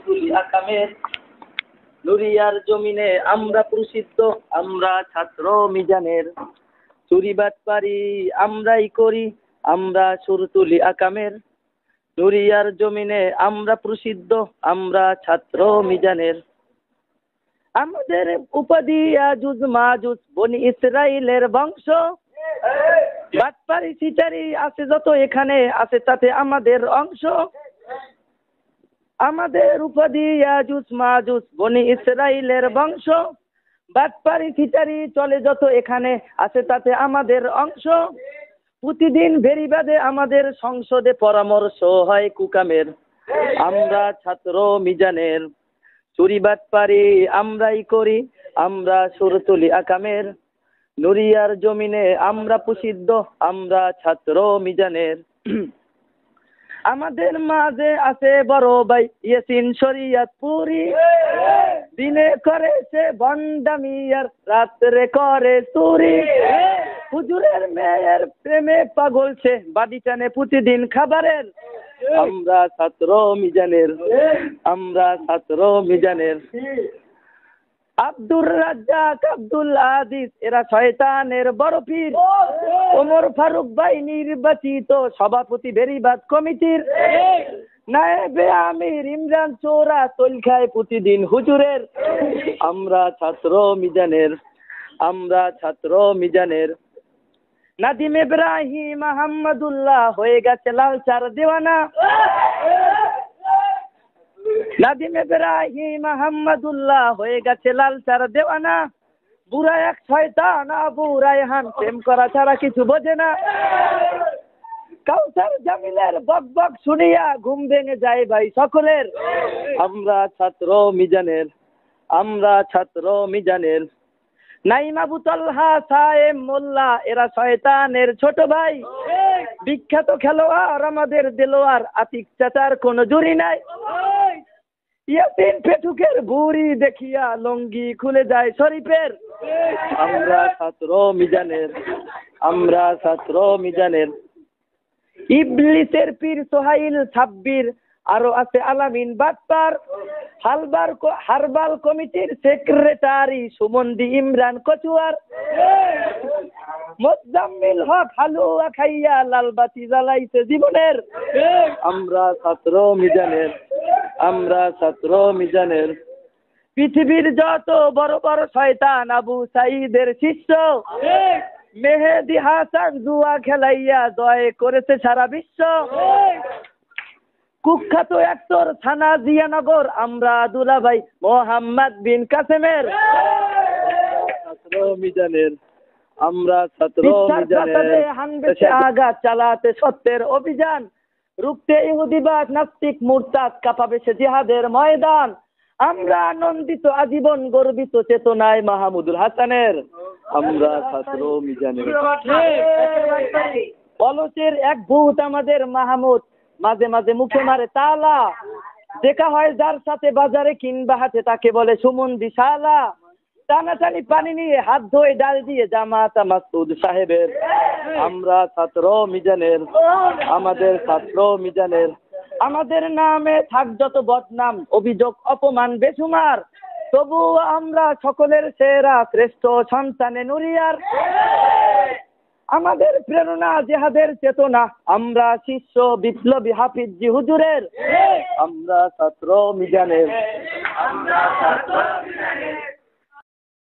সুরতুলি আকামের নুরিয়ার জমিনে আমরা প্রসিদ্ধ, আমরা ছাত্র মিজানের। চুরি বাটপারি আমরাই করি, আমরা সুরতুলি আকামের। নুরিয়ার জমিনে আমরা প্রসিদ্ধ, আমরা ছাত্র মিজানের। আমাদের উপাধি ইয়াজুজ মাজুজ, বনি ইসরাইলের বংশ। বাটপারি সিটারি আছে যত এখানে, আছে তাতে আমাদের অংশ। আমাদের উপাধি ইয়াজুজ মাজুজ, বনি ইসরাইলের বংশ। বাটপারি সিটারি চলে যত এখানে, আছে তাতে আমাদের অংশ। প্রতিদিন বেরিবাদে আমাদের সংসদে পরামর্শ হয় কুকামের। আমরা ছাত্র মিজানের। চুরি বাটপারি আমরাই করি, আমরা সুরতুলি আকামের। নুরিয়ার জমিনে আমরা প্রসিদ্ধ, আমরা ছাত্র মিজানের। আমাদের মাঝে আছে বড় ভাই ইয়াসিন শরিয়তপুরি। দিনে করে সে ভণ্ডামি আর রাত্রে করে চুরি। হুজুরের মেয়ের প্রেমে পাগল সে, বাড়ি টানে প্রতিদিন খাবারের। আমরা ছাত্র মিজানের, আমরা ছাত্র মিজানের। আব্দুর রাজ্জাক, আব্দুল আজিজ এরা শয়তানের বড় পীর। ওমর ফারুক ভাই নির্বাচিত সভাপতি বেরিবাদ কমিটির। নায়েবে আমির ইমরান চোরা তৈল খায় প্রতিদিন হুজুরের। আমরা ছাত্র মিজানের, আমরা ছাত্র মিজানের। নাদিম ইব্রাহিম আহমদুল্লাহ হয়ে গেছে লালচার দেওয়ানা। নাদিম ইব্রাহিম আহমদুল্লাহ হয়ে গেছে লালচার দেওয়ানা। বুড়া এক শয়তান আবু রায়হান, প্রেম করা ছাড়া কিছু বোঝে না। কাউসার জামিলের বক বক শুনিয়া ঘুম ভেঙে যায় ভাই সকলের। আমরা ছাত্র মিজানের, আমরা ছাত্র মিজানের। নাইম আবু তালহা সায়েম মোল্লা এরা শয়তানের ছোট ভাই। বিখ্যাত খেলোয়াড় আমাদের দেলোয়ার, আতিক চাচার কোনো জুরি নাই। ইয়াসিন পেটুকের বুড়ি দেখিয়া লঙ্গি খুলে যায় শরীফের। আমরা ছাত্র মিজানের, আমরা ছাত্র মিজানের। ইবলিসের পীর সোহাইল সাব্বির, আরো আছে আলামিন বাটপার। হারবাল কমিটির সেক্রেটারি সুমন্দি ইমরান কচুয়ার। মোজাম্মিল হক হালুয়া খাইয়া লালবাতি জ্বালাইছে জীবনের। আমরা ছাত্র মিজানের, আমরা ছাত্র মিজানের। পৃথিবীর যত বড় বড় শয়তান আবু সাইদের শিষ্য। মেহেদি হাসান জুয়া খেলাইয়া জয় করেছে সারা বিশ্ব। কুখ্যাত অ্যাক্টর থানা জিয়ানগর, আমরা দুলাভাই মোহাম্মদ বিন কাসেমের। ছাত্র মিজানের, আমরা ছাত্র মিজানের। হানবেছে আঘাত চালাতে সত্যের অভিযান। রুখতে ইহুদিবাদ নাস্তিক মুরতাদ, কাঁপাবে সে জিহাদের ময়দান। আমরা আনন্দিত আজীবন গর্বিত চেতনায় মাহমুদুল হাসানের। আমরা ছাত্র মিজানের। পলসের এক ভূত আমাদের মাহমুদ, মাঝে মাঝে মুখে মারে তালা। দেখা হয় যার সাথে বাজারে কিংবা হাতে, তাকে বলে সুমন্দি শালা। টানাটানি পানি নিয়ে হাত ধোয় ডাল দিয়ে জামাতা মাসুদ সাহেবের। আমরা ছাত্র মিজানের, আমাদের ছাত্র মিজানের। আমাদের নামে থাক যত বদনাম, অভিযোগ অপমান বেসুমার, তবু আমরা সকলের সেরা শ্রেষ্ঠ সন্তানে নুরিয়ার। আমাদের প্রেরণা জেহাদের চেতনা, আমরা শিষ্য বিপ্লবী হাফিজি হুজুরের। আমরা ছাত্র মিজানের, আমরা ছাত্র মিজানের।